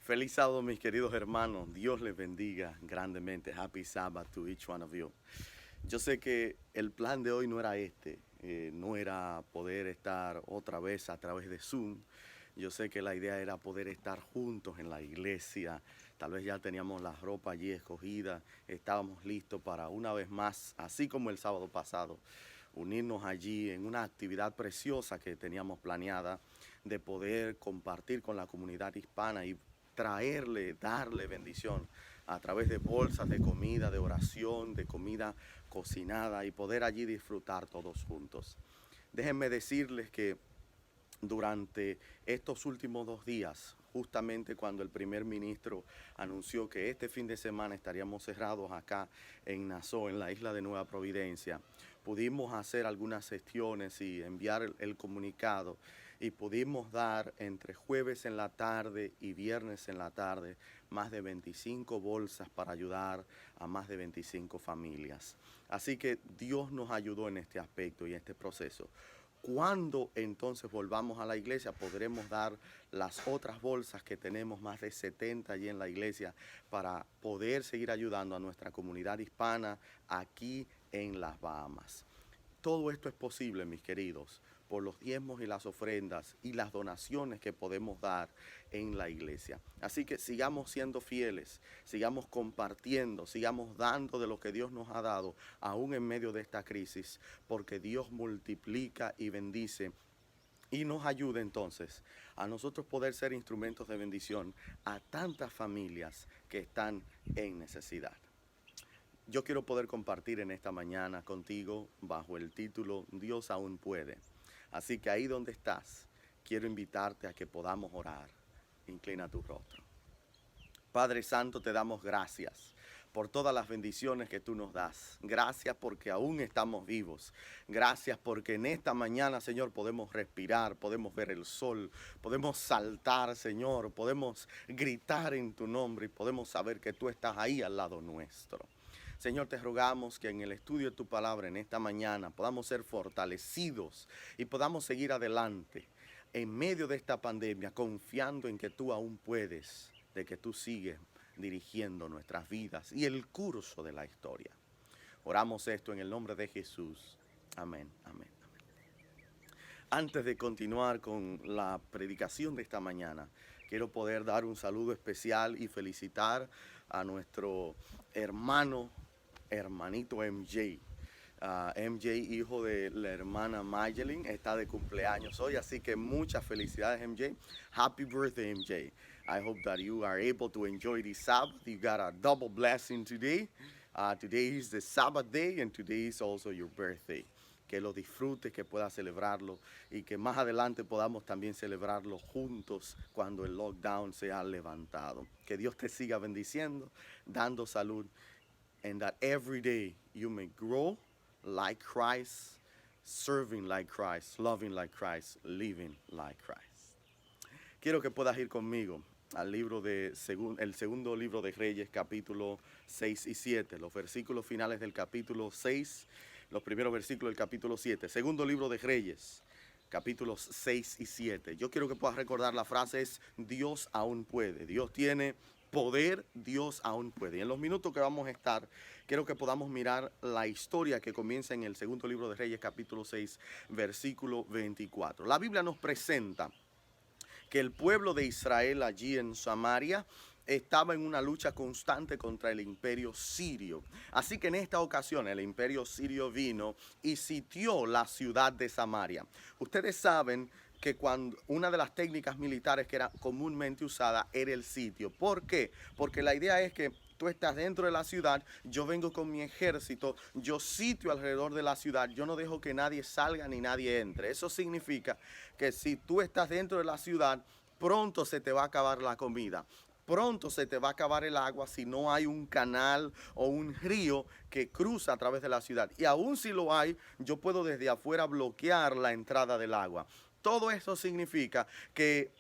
Feliz sábado, mis queridos hermanos. Dios les bendiga grandemente. Happy Sabbath to each one of you. Yo sé que el plan de hoy no era no era poder estar otra vez a través de Zoom. Yo sé que la idea era poder estar juntos en la iglesia. Tal vez ya teníamos la ropa allí escogida, estábamos listos para una vez más, así como el sábado pasado, unirnos allí en una actividad preciosa que teníamos planeada de poder compartir con la comunidad hispana y darle bendición a través de bolsas de comida, de oración, de comida cocinada y poder allí disfrutar todos juntos. Déjenme decirles que durante estos últimos 2 días, justamente cuando el primer ministro anunció que este fin de semana estaríamos cerrados acá en Nassau, en la isla de Nueva Providencia, pudimos hacer algunas gestiones y enviar el comunicado y pudimos dar entre jueves en la tarde y viernes en la tarde más de 25 bolsas para ayudar a más de 25 familias. Así que Dios nos ayudó en este aspecto y en este proceso. Cuando entonces volvamos a la iglesia podremos dar las otras bolsas que tenemos, más de 70 allí en la iglesia, para poder seguir ayudando a nuestra comunidad hispana aquí en las Bahamas. Todo esto es posible, mis queridos, por los diezmos y las ofrendas y las donaciones que podemos dar en la iglesia. Así que sigamos siendo fieles, sigamos compartiendo, sigamos dando de lo que Dios nos ha dado, aún en medio de esta crisis, porque Dios multiplica y bendice y nos ayuda entonces a nosotros poder ser instrumentos de bendición a tantas familias que están en necesidad. Yo quiero poder compartir en esta mañana contigo bajo el título Dios aún puede. Así que ahí donde estás, quiero invitarte a que podamos orar. Inclina tu rostro. Padre Santo, te damos gracias por todas las bendiciones que tú nos das. Gracias porque aún estamos vivos. Gracias porque en esta mañana, Señor, podemos respirar, podemos ver el sol, podemos saltar, Señor, podemos gritar en tu nombre y podemos saber que tú estás ahí al lado nuestro. Señor, te rogamos que en el estudio de tu palabra en esta mañana podamos ser fortalecidos y podamos seguir adelante en medio de esta pandemia, confiando en que tú aún puedes, de que tú sigues dirigiendo nuestras vidas y el curso de la historia. Oramos esto en el nombre de Jesús. Amén, amén, amén. Antes de continuar con la predicación de esta mañana, quiero poder dar un saludo especial y felicitar a nuestro hermanito MJ. MJ, hijo de la hermana Mayelin, está de cumpleaños hoy, así que muchas felicidades, MJ. Happy birthday, MJ. I hope that you are able to enjoy this Sabbath. You got a double blessing today. Today is the Sabbath day and today is also your birthday. Que lo disfrutes, que puedas celebrarlo y que más adelante podamos también celebrarlo juntos cuando el lockdown sea levantado. Que Dios te siga bendiciendo, dando salud, and that every day you may grow like Christ, serving like Christ, loving like Christ, living like Christ. Quiero que puedas ir conmigo al libro el segundo libro de Reyes, capítulo 6 y 7, los versículos finales del capítulo 6, los primeros versículos del capítulo 7. Segundo libro de Reyes, capítulos 6 y 7. Yo quiero que puedas recordar la frase es Dios aún puede. Dios tiene poder, Dios aún puede. Y en los minutos que vamos a estar, quiero que podamos mirar la historia que comienza en el segundo libro de Reyes, capítulo 6, versículo 24. La Biblia nos presenta que el pueblo de Israel allí en Samaria estaba en una lucha constante contra el imperio sirio. Así que en esta ocasión el imperio sirio vino y sitió la ciudad de Samaria. Ustedes saben que una de las técnicas militares que era comúnmente usada era el sitio. ¿Por qué? Porque la idea es que tú estás dentro de la ciudad, yo vengo con mi ejército, yo sitio alrededor de la ciudad, yo no dejo que nadie salga ni nadie entre. Eso significa que si tú estás dentro de la ciudad, pronto se te va a acabar la comida. Pronto se te va a acabar el agua si no hay un canal o un río que cruza a través de la ciudad. Y aún si lo hay, yo puedo desde afuera bloquear la entrada del agua. Todo eso significa que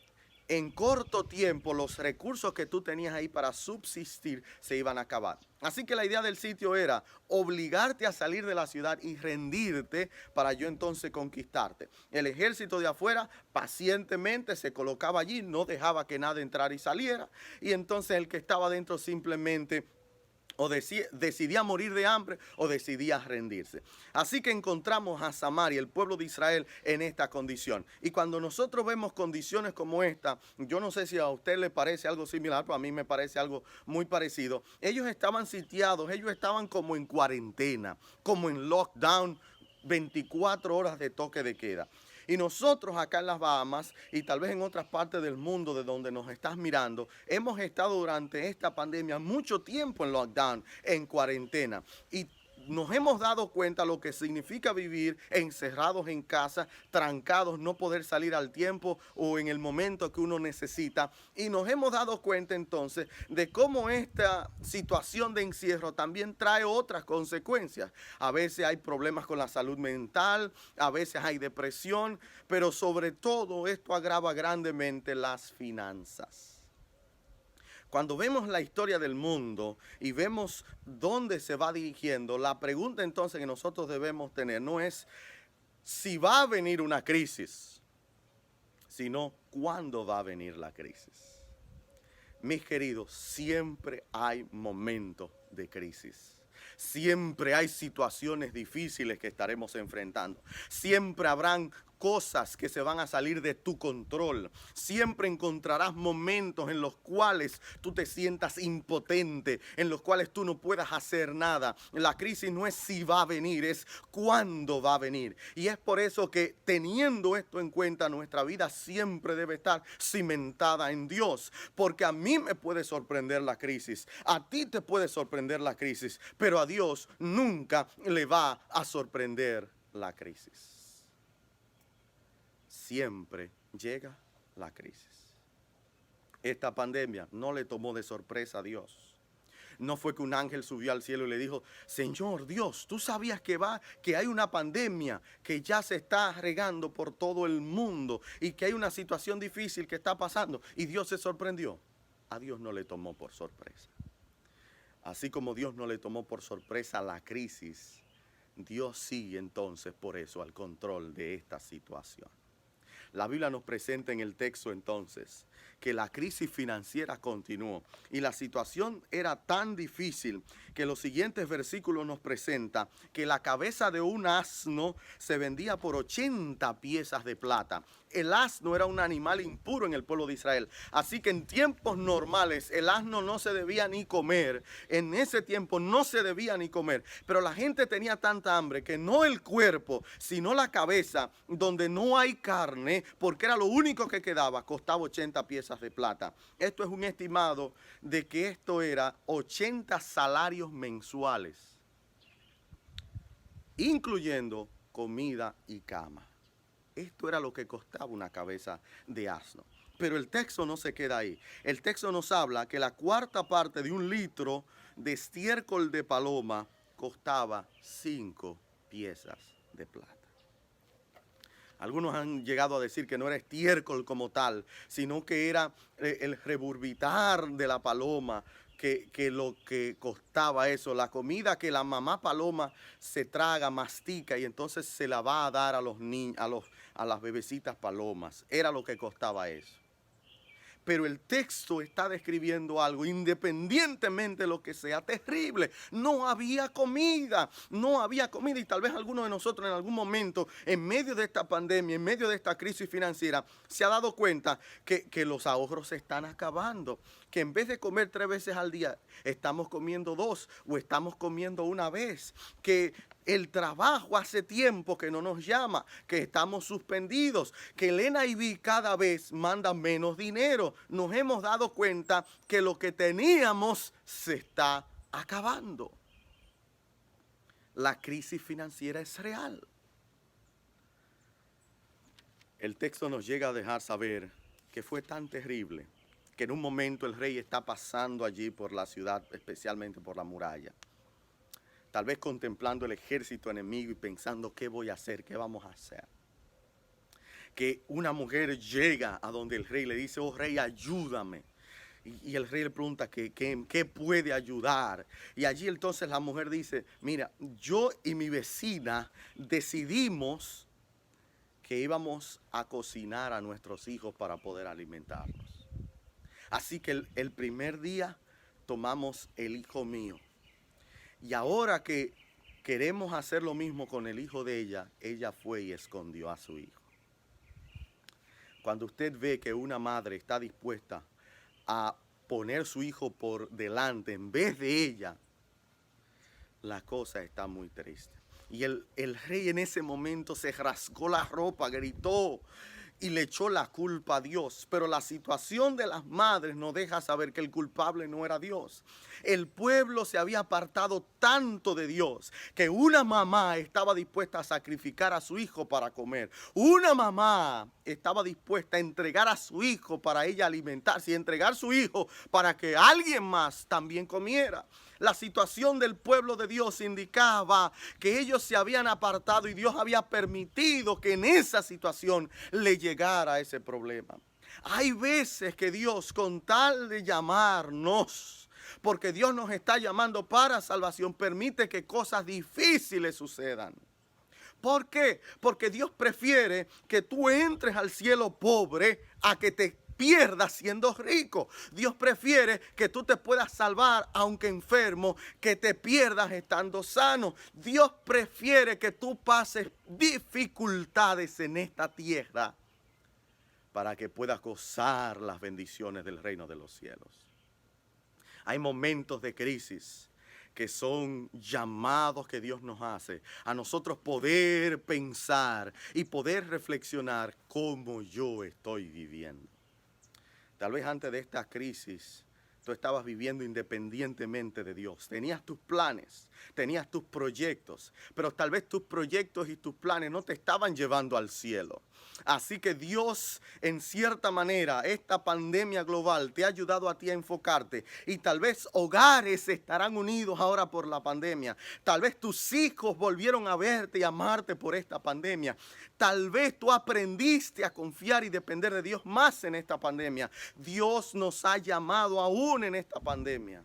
en corto tiempo los recursos que tú tenías ahí para subsistir se iban a acabar. Así que la idea del sitio era obligarte a salir de la ciudad y rendirte para yo entonces conquistarte. El ejército de afuera pacientemente se colocaba allí, no dejaba que nada entrara y saliera, y entonces el que estaba dentro simplemente o decidía morir de hambre o decidía rendirse. Así que encontramos a Samaria, el pueblo de Israel, en esta condición. Y cuando nosotros vemos condiciones como esta, yo no sé si a usted le parece algo similar, pero a mí me parece algo muy parecido. Ellos estaban sitiados, ellos estaban como en cuarentena, como en lockdown, 24 horas de toque de queda. Y nosotros acá en las Bahamas y tal vez en otras partes del mundo de donde nos estás mirando, hemos estado durante esta pandemia mucho tiempo en lockdown, en cuarentena. Y nos hemos dado cuenta lo que significa vivir encerrados en casa, trancados, no poder salir al tiempo o en el momento que uno necesita. Y nos hemos dado cuenta entonces de cómo esta situación de encierro también trae otras consecuencias. A veces hay problemas con la salud mental, a veces hay depresión, pero sobre todo esto agrava grandemente las finanzas. Cuando vemos la historia del mundo y vemos dónde se va dirigiendo, la pregunta entonces que nosotros debemos tener no es si va a venir una crisis, sino cuándo va a venir la crisis. Mis queridos, siempre hay momentos de crisis. Siempre hay situaciones difíciles que estaremos enfrentando. Siempre habrán cosas que se van a salir de tu control. Siempre encontrarás momentos en los cuales tú te sientas impotente, en los cuales tú no puedas hacer nada. La crisis no es si va a venir, es cuándo va a venir. Y es por eso que teniendo esto en cuenta, nuestra vida siempre debe estar cimentada en Dios. Porque a mí me puede sorprender la crisis, a ti te puede sorprender la crisis, pero a Dios nunca le va a sorprender la crisis. Siempre llega la crisis. Esta pandemia no le tomó de sorpresa a Dios. No fue que un ángel subió al cielo y le dijo, Señor Dios, tú sabías que hay una pandemia que ya se está regando por todo el mundo y que hay una situación difícil que está pasando. Y Dios se sorprendió. A Dios no le tomó por sorpresa. Así como Dios no le tomó por sorpresa la crisis, Dios sigue entonces por eso al control de esta situación. La Biblia nos presenta en el texto entonces que la crisis financiera continuó y la situación era tan difícil que los siguientes versículos nos presenta que la cabeza de un asno se vendía por 80 piezas de plata. El asno era un animal impuro en el pueblo de Israel, así que en tiempos normales el asno no se debía ni comer, en ese tiempo no se debía ni comer, pero la gente tenía tanta hambre que no el cuerpo, sino la cabeza, donde no hay carne, porque era lo único que quedaba, costaba 80 piezas de plata. Esto es un estimado de que esto era 80 salarios mensuales, incluyendo comida y cama. Esto era lo que costaba una cabeza de asno. Pero el texto no se queda ahí. El texto nos habla que la cuarta parte de un litro de estiércol de paloma costaba 5 piezas de plata. Algunos han llegado a decir que no era estiércol como tal, sino que era el reburbitar de la paloma, que lo que costaba eso, la comida que la mamá paloma se traga, mastica y entonces se la va a dar a los niños, a las bebecitas palomas. Era lo que costaba eso. Pero el texto está describiendo algo, independientemente de lo que sea terrible. No había comida y tal vez alguno de nosotros en algún momento, en medio de esta pandemia, en medio de esta crisis financiera, se ha dado cuenta que los ahorros se están acabando. Que en vez de comer 3 veces al día, estamos comiendo 2 o estamos comiendo una vez. Que el trabajo hace tiempo que no nos llama, que estamos suspendidos, que el NIV cada vez manda menos dinero. Nos hemos dado cuenta que lo que teníamos se está acabando. La crisis financiera es real. El texto nos llega a dejar saber que fue tan terrible que en un momento el rey está pasando allí por la ciudad, especialmente por la muralla. Tal vez contemplando el ejército enemigo y pensando, ¿qué voy a hacer? ¿Qué vamos a hacer? que una mujer llega a donde el rey le dice, oh rey, ayúdame. Y el rey le pregunta qué puede ayudar. Y allí entonces la mujer dice, mira, yo y mi vecina decidimos que íbamos a cocinar a nuestros hijos para poder alimentarlos. Así que el primer día tomamos el hijo mío. Y ahora que queremos hacer lo mismo con el hijo de ella, ella fue y escondió a su hijo. Cuando usted ve que una madre está dispuesta a poner su hijo por delante en vez de ella, la cosa está muy triste. Y el rey en ese momento se rasgó la ropa, gritó y le echó la culpa a Dios. Pero la situación de las madres nos deja saber que el culpable no era Dios. El pueblo se había apartado tanto de Dios que una mamá estaba dispuesta a sacrificar a su hijo para comer. Una mamá estaba dispuesta a entregar a su hijo para ella alimentarse y entregar a su hijo para que alguien más también comiera. La situación del pueblo de Dios indicaba que ellos se habían apartado y Dios había permitido que en esa situación le llegara ese problema. Hay veces que Dios, con tal de llamarnos, porque Dios nos está llamando para salvación, permite que cosas difíciles sucedan. ¿Por qué? Porque Dios prefiere que tú entres al cielo pobre a que te pierdas siendo rico. Dios prefiere que tú te puedas salvar aunque enfermo, que te pierdas estando sano. Dios prefiere que tú pases dificultades en esta tierra para que puedas gozar las bendiciones del reino de los cielos. Hay momentos de crisis que son llamados que Dios nos hace a nosotros poder pensar y poder reflexionar cómo yo estoy viviendo. Tal vez antes de esta crisis tú estabas viviendo independientemente de Dios. Tenías tus planes, tenías tus proyectos, pero tal vez tus proyectos y tus planes no te estaban llevando al cielo. Así que Dios, en cierta manera, esta pandemia global te ha ayudado a ti a enfocarte. Y tal vez hogares estarán unidos ahora por la pandemia. Tal vez tus hijos volvieron a verte y amarte por esta pandemia. Tal vez tú aprendiste a confiar y depender de Dios más en esta pandemia. Dios nos ha llamado aún en esta pandemia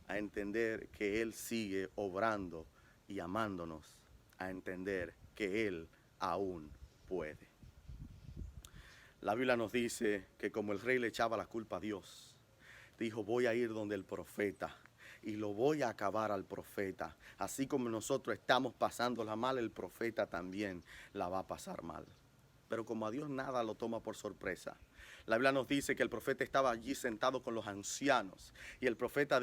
a entender que Él sigue obrando y amándonos, a entender que Él aún puede. La Biblia nos dice que como el rey le echaba la culpa a Dios, dijo, voy a ir donde el profeta y lo voy a acabar al profeta. Así como nosotros estamos pasándola mal, el profeta también la va a pasar mal. Pero como a Dios nada lo toma por sorpresa, la Biblia nos dice que el profeta estaba allí sentado con los ancianos. Y el profeta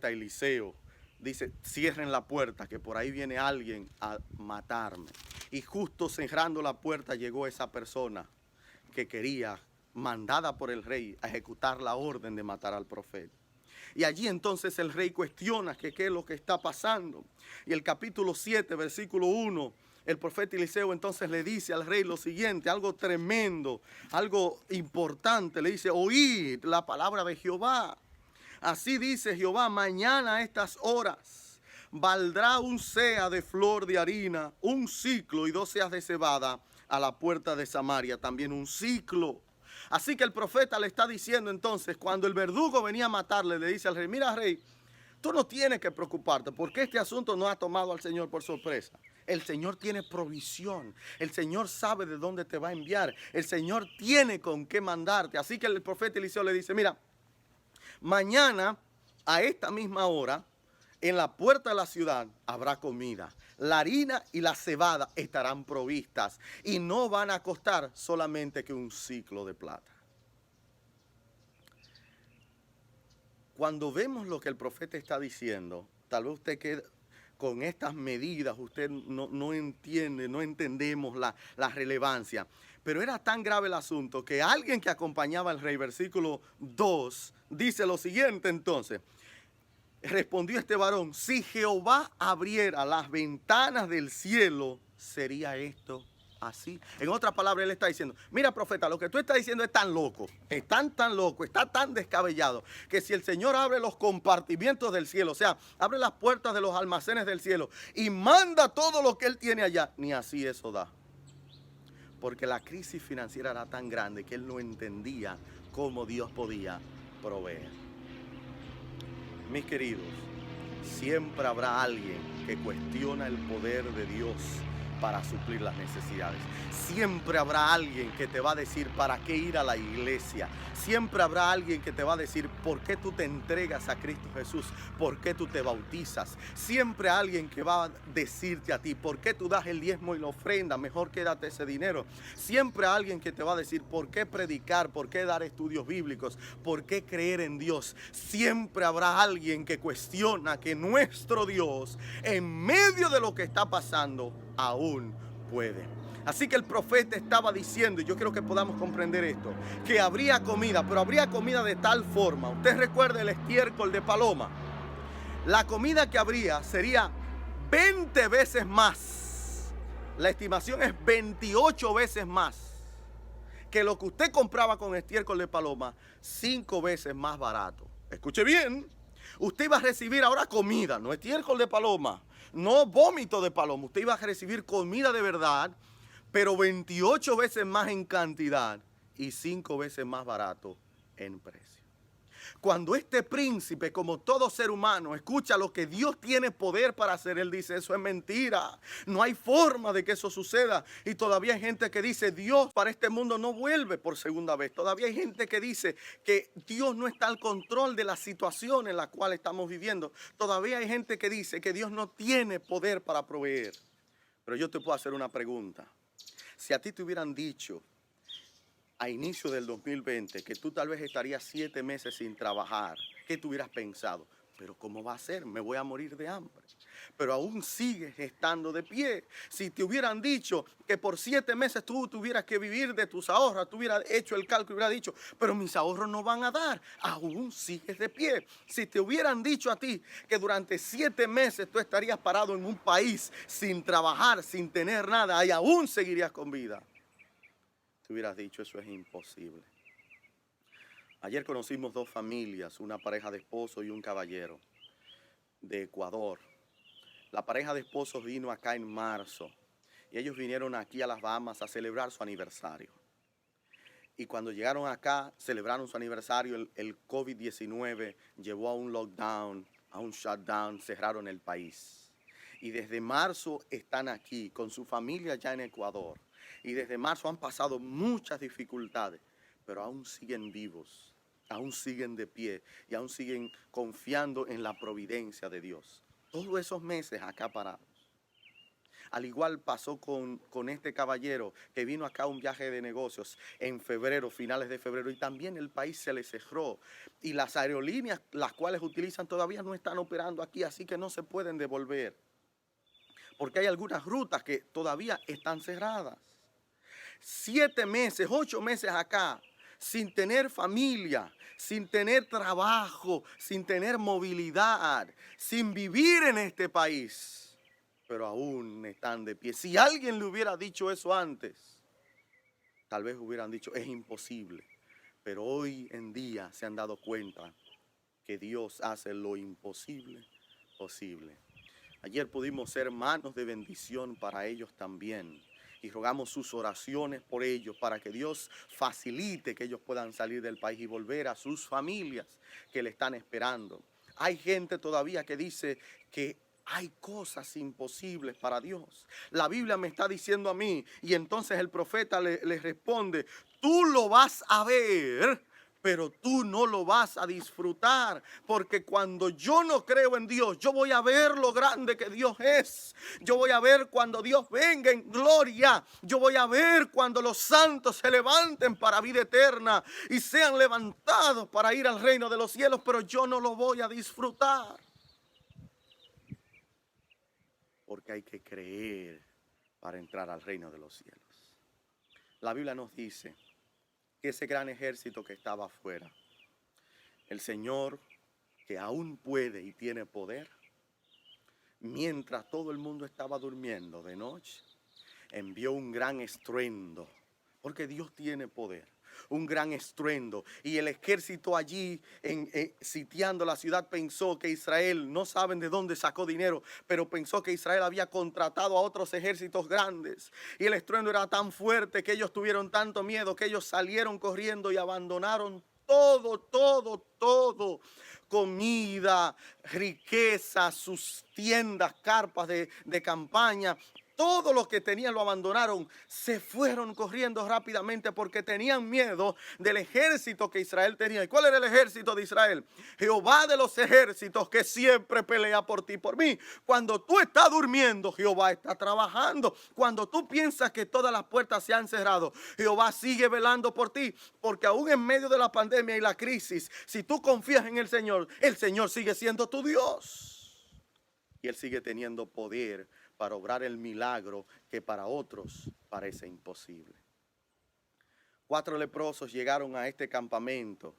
Eliseo, dice, cierren la puerta que por ahí viene alguien a matarme. Y justo cerrando la puerta llegó esa persona que quería, mandada por el rey, a ejecutar la orden de matar al profeta. Y allí entonces el rey cuestiona que qué es lo que está pasando. Y el capítulo 7, versículo 1, el profeta Eliseo entonces le dice al rey lo siguiente, algo tremendo, algo importante. Le dice, oíd la palabra de Jehová. Así dice Jehová, mañana a estas horas valdrá un seah de flor de harina, un ciclo y 2 seas de cebada a la puerta de Samaria, también un ciclo. Así que el profeta le está diciendo entonces, cuando el verdugo venía a matarle, le dice al rey, mira rey, tú no tienes que preocuparte porque este asunto no ha tomado al Señor por sorpresa. El Señor tiene provisión, el Señor sabe de dónde te va a enviar, el Señor tiene con qué mandarte. Así que el profeta Eliseo le dice, mira, mañana a esta misma hora, en la puerta de la ciudad habrá comida. La harina y la cebada estarán provistas y no van a costar solamente que un ciclo de plata. Cuando vemos lo que el profeta está diciendo, tal vez usted quede con estas medidas, usted no entiende, no entendemos la relevancia. Pero era tan grave el asunto que alguien que acompañaba al rey, versículo 2, dice lo siguiente entonces. Respondió este varón, si Jehová abriera las ventanas del cielo, ¿sería esto así? En otras palabras, él está diciendo, mira profeta, lo que tú estás diciendo es tan loco, tan loco, está tan descabellado, que si el Señor abre los compartimientos del cielo, o sea, abre las puertas de los almacenes del cielo y manda todo lo que Él tiene allá, ni así eso da. porque la crisis financiera era tan grande que él no entendía cómo Dios podía proveer. Mis queridos, siempre habrá alguien que cuestiona el poder de Dios para suplir las necesidades. Siempre habrá alguien que te va a decir para qué ir a la iglesia. Siempre habrá alguien que te va a decir por qué tú te entregas a Cristo Jesús, por qué tú te bautizas. Siempre alguien que va a decirte a ti por qué tú das el diezmo y la ofrenda, mejor quédate ese dinero. Siempre alguien que te va a decir por qué predicar, por qué dar estudios bíblicos, por qué creer en Dios. Siempre habrá alguien que cuestiona que nuestro Dios, en medio de lo que está pasando, aún puede. Así que el profeta estaba diciendo, y yo quiero que podamos comprender esto, que habría comida, pero habría comida de tal forma. Usted recuerda el estiércol de paloma. La comida que habría sería 20 veces más. La estimación es 28 veces más que lo que usted compraba con estiércol de paloma, 5 veces más barato. Escuche bien, usted iba a recibir ahora comida, no estiércol de paloma, no vómito de paloma. Usted iba a recibir comida de verdad, pero 28 veces más en cantidad y 5 veces más barato en precio. Cuando este príncipe, como todo ser humano, escucha lo que Dios tiene poder para hacer, él dice, eso es mentira. No hay forma de que eso suceda. Y todavía hay gente que dice, Dios para este mundo no vuelve por segunda vez. Todavía hay gente que dice que Dios no está al control de la situación en la cual estamos viviendo. Todavía hay gente que dice que Dios no tiene poder para proveer. Pero yo te puedo hacer una pregunta. Si a ti te hubieran dicho a inicio del 2020 que tú tal vez estarías 7 meses sin trabajar, ¿qué tú hubieras pensado? Pero ¿cómo va a ser? Me voy a morir de hambre. Pero aún sigues estando de pie. Si te hubieran dicho que por 7 meses tú tuvieras que vivir de tus ahorros, tú hubieras hecho el cálculo y hubieras dicho, pero mis ahorros no van a dar, aún sigues de pie. Si te hubieran dicho a ti que durante 7 meses tú estarías parado en un país sin trabajar, sin tener nada, y aún seguirías con vida, te hubieras dicho, eso es imposible. Ayer conocimos 2 familias, una pareja de esposos y un caballero de Ecuador. La pareja de esposos vino acá en marzo y ellos vinieron aquí a las Bahamas a celebrar su aniversario. Y cuando llegaron acá, celebraron su aniversario, el COVID-19 llevó a un lockdown, a un shutdown, cerraron el país. Y desde marzo están aquí con su familia ya en Ecuador. Y desde marzo han pasado muchas dificultades, pero aún siguen vivos, aún siguen de pie y aún siguen confiando en la providencia de Dios. Todos esos meses acá parados. Al igual pasó con este caballero que vino acá a un viaje de negocios en febrero, finales de febrero, y también el país se le cerró. Y las aerolíneas, las cuales utilizan, todavía no están operando aquí, así que no se pueden devolver. Porque hay algunas rutas que todavía están cerradas. 7 meses, 8 meses acá, sin tener familia, sin tener trabajo, sin tener movilidad, sin vivir en este país, pero aún están de pie. Si alguien le hubiera dicho eso antes, tal vez hubieran dicho, es imposible. Pero hoy en día se han dado cuenta que Dios hace lo imposible posible. Ayer pudimos ser manos de bendición para ellos también. Y rogamos sus oraciones por ellos para que Dios facilite que ellos puedan salir del país y volver a sus familias que le están esperando. Hay gente todavía que dice que hay cosas imposibles para Dios. La Biblia me está diciendo a mí, y entonces el profeta le responde, tú lo vas a ver, pero tú no lo vas a disfrutar, porque cuando yo no creo en Dios, yo voy a ver lo grande que Dios es. Yo voy a ver cuando Dios venga en gloria. Yo voy a ver cuando los santos se levanten para vida eterna y sean levantados para ir al reino de los cielos, pero yo no lo voy a disfrutar. Porque hay que creer para entrar al reino de los cielos. La Biblia nos dice que ese gran ejército que estaba afuera, el Señor, que aún puede y tiene poder, mientras todo el mundo estaba durmiendo de noche, envió un gran estruendo, porque Dios tiene poder. un gran estruendo. Y el ejército allí sitiando la ciudad pensó que Israel, no saben de dónde sacó dinero, pero pensó que Israel había contratado a otros ejércitos grandes. Y el estruendo era tan fuerte que ellos tuvieron tanto miedo que ellos salieron corriendo y abandonaron todo, comida, riqueza, sus tiendas, carpas de campaña. Todo lo que tenían lo abandonaron, se fueron corriendo rápidamente porque tenían miedo del ejército que Israel tenía. ¿Y cuál era el ejército de Israel? Jehová de los ejércitos, que siempre pelea por ti y por mí. Cuando tú estás durmiendo, Jehová está trabajando. Cuando tú piensas que todas las puertas se han cerrado, Jehová sigue velando por ti. Porque aún en medio de la pandemia y la crisis, si tú confías en el Señor sigue siendo tu Dios. Y Él sigue teniendo poder para obrar el milagro que para otros parece imposible. 4 leprosos llegaron a este campamento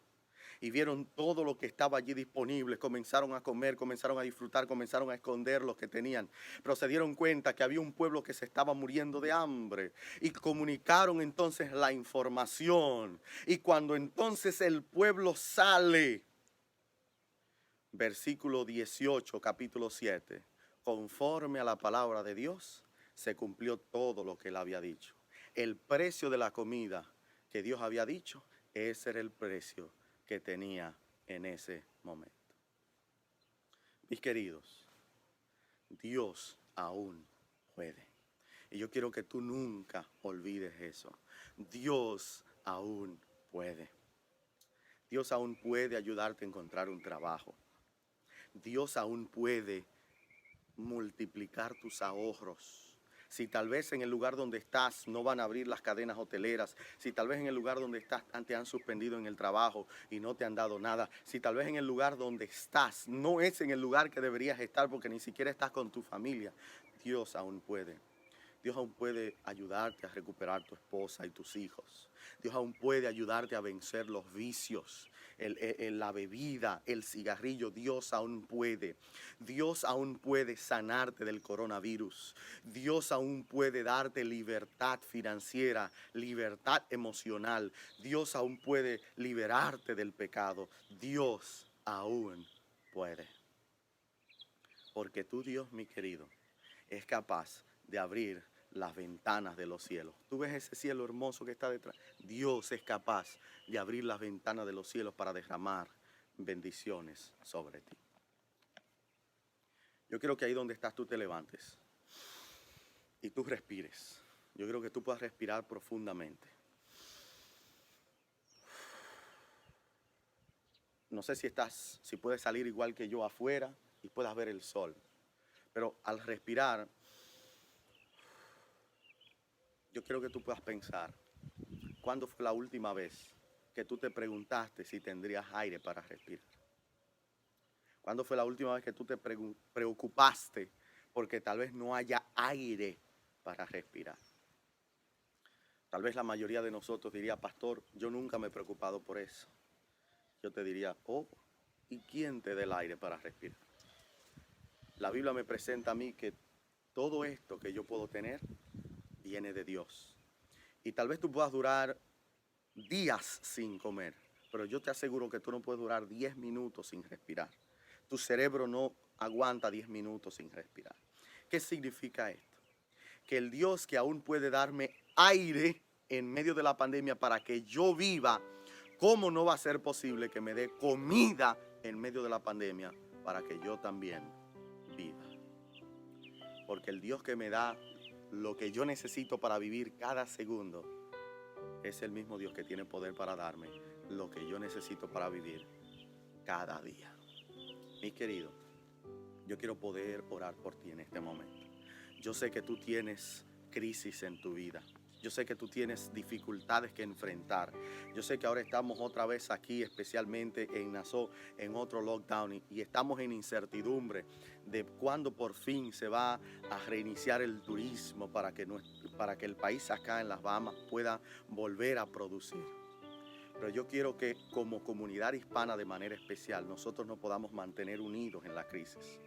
y vieron todo lo que estaba allí disponible. Comenzaron a comer, comenzaron a disfrutar, comenzaron a esconder lo que tenían. Pero se dieron cuenta que había un pueblo que se estaba muriendo de hambre. Y comunicaron entonces la información. Y cuando entonces el pueblo sale, versículo 18, capítulo 7. Conforme a la palabra de Dios, se cumplió todo lo que Él había dicho. El precio de la comida que Dios había dicho, ese era el precio que tenía en ese momento. Mis queridos, Dios aún puede. Y yo quiero que tú nunca olvides eso. Dios aún puede. Dios aún puede ayudarte a encontrar un trabajo. Dios aún puede multiplicar tus ahorros. Si tal vez en el lugar donde estás no van a abrir las cadenas hoteleras, si tal vez en el lugar donde estás te han suspendido en el trabajo y no te han dado nada, si tal vez en el lugar donde estás no es en el lugar que deberías estar porque ni siquiera estás con tu familia, Dios aún puede. Dios aún puede ayudarte a recuperar tu esposa y tus hijos. Dios aún puede ayudarte a vencer los vicios, la bebida, el cigarrillo. Dios aún puede. Dios aún puede sanarte del coronavirus. Dios aún puede darte libertad financiera, libertad emocional. Dios aún puede liberarte del pecado. Dios aún puede. Porque tu Dios, mi querido, es capaz de abrir las ventanas de los cielos. ¿Tú ves ese cielo hermoso que está detrás? Dios es capaz de abrir las ventanas de los cielos para derramar bendiciones sobre ti. Yo quiero que ahí donde estás tú te levantes y tú respires. Yo creo que tú puedas respirar profundamente. No sé si puedes salir igual que yo afuera y puedas ver el sol. Pero al respirar, yo quiero que tú puedas pensar, ¿cuándo fue la última vez que tú te preguntaste si tendrías aire para respirar? ¿Cuándo fue la última vez que tú te preocupaste porque tal vez no haya aire para respirar? Tal vez la mayoría de nosotros diría, pastor, yo nunca me he preocupado por eso. Yo te diría, ¿y quién te da el aire para respirar? La Biblia me presenta a mí que todo esto que yo puedo tener viene de Dios. Y tal vez tú puedas durar días sin comer, pero yo te aseguro que tú no puedes durar 10 minutos sin respirar. Tu cerebro no aguanta 10 minutos sin respirar. ¿Qué significa esto? Que el Dios que aún puede darme aire en medio de la pandemia para que yo viva, ¿cómo no va a ser posible que me dé comida en medio de la pandemia para que yo también viva? Porque el Dios que me da lo que yo necesito para vivir cada segundo es el mismo Dios que tiene poder para darme lo que yo necesito para vivir cada día. Mi querido, yo quiero poder orar por ti en este momento. Yo sé que tú tienes crisis en tu vida. Yo sé que tú tienes dificultades que enfrentar. Yo sé que ahora estamos otra vez aquí, especialmente en Nassau, en otro lockdown, y estamos en incertidumbre de cuándo por fin se va a reiniciar el turismo para que el país acá en las Bahamas pueda volver a producir. Pero yo quiero que como comunidad hispana de manera especial nosotros nos podamos mantener unidos en la crisis.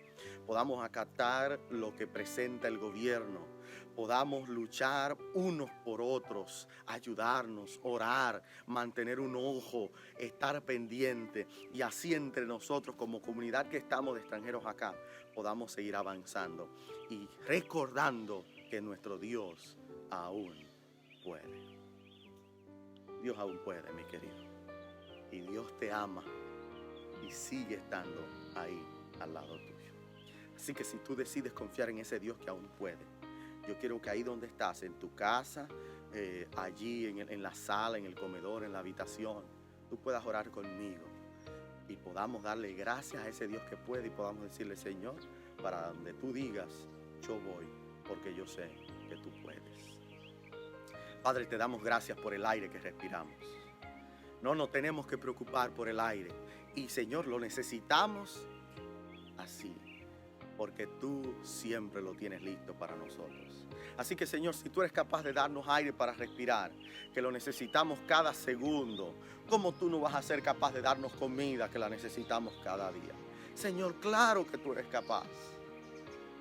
Podamos acatar lo que presenta el gobierno. Podamos luchar unos por otros, ayudarnos, orar, mantener un ojo, estar pendiente. Y así entre nosotros como comunidad que estamos de extranjeros acá, podamos seguir avanzando y recordando que nuestro Dios aún puede. Dios aún puede, mi querido. Y Dios te ama y sigue estando ahí al lado tuyo. Así que si tú decides confiar en ese Dios que aún puede, yo quiero que ahí donde estás, en tu casa, allí en la sala, en el comedor, en la habitación, tú puedas orar conmigo y podamos darle gracias a ese Dios que puede y podamos decirle: Señor, para donde tú digas, yo voy, porque yo sé que tú puedes. Padre, te damos gracias por el aire que respiramos. No nos tenemos que preocupar por el aire. Y Señor, lo necesitamos así, porque tú siempre lo tienes listo para nosotros. Así que Señor, si tú eres capaz de darnos aire para respirar, que lo necesitamos cada segundo, ¿cómo tú no vas a ser capaz de darnos comida que la necesitamos cada día? Señor, claro que tú eres capaz.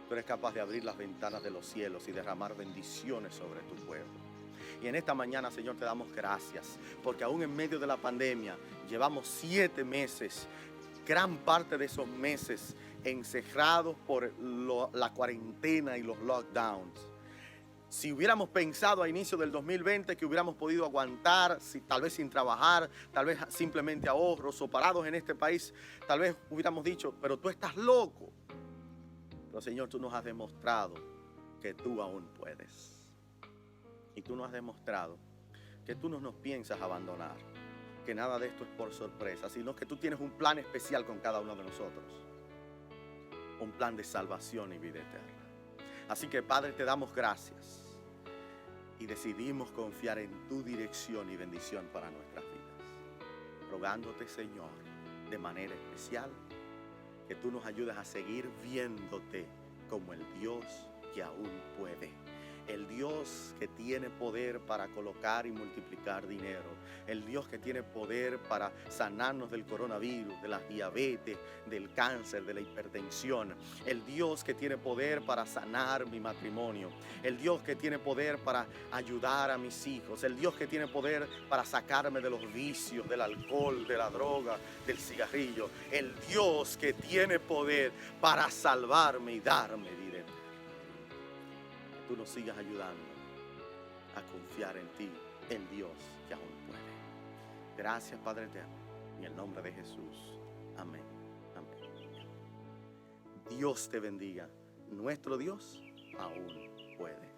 Tú eres capaz de abrir las ventanas de los cielos y derramar bendiciones sobre tu pueblo. Y en esta mañana, Señor, te damos gracias, porque aún en medio de la pandemia, llevamos 7 meses, gran parte de esos meses encerrados por la cuarentena y los lockdowns. Si hubiéramos pensado a inicio del 2020 que hubiéramos podido aguantar, tal vez sin trabajar, tal vez simplemente ahorros o parados en este país, tal vez hubiéramos dicho: pero tú estás loco. Pero Señor, tú nos has demostrado que tú aún puedes. Y tú nos has demostrado que tú no nos piensas abandonar, que nada de esto es por sorpresa, sino que tú tienes un plan especial con cada uno de nosotros. Un plan de salvación y vida eterna. Así que, Padre, te damos gracias y decidimos confiar en tu dirección y bendición para nuestras vidas. Rogándote, Señor, de manera especial, que tú nos ayudes a seguir viéndote como el Dios que aún puede. El Dios que tiene poder para colocar y multiplicar dinero. El Dios que tiene poder para sanarnos del coronavirus, de la diabetes, del cáncer, de la hipertensión. El Dios que tiene poder para sanar mi matrimonio. El Dios que tiene poder para ayudar a mis hijos. El Dios que tiene poder para sacarme de los vicios, del alcohol, de la droga, del cigarrillo. El Dios que tiene poder para salvarme y darme vida. Tú nos sigas ayudando a confiar en ti, el Dios que aún puede. Gracias, Padre eterno, en el nombre de Jesús. Amén. Amén. Dios te bendiga. Nuestro Dios aún puede.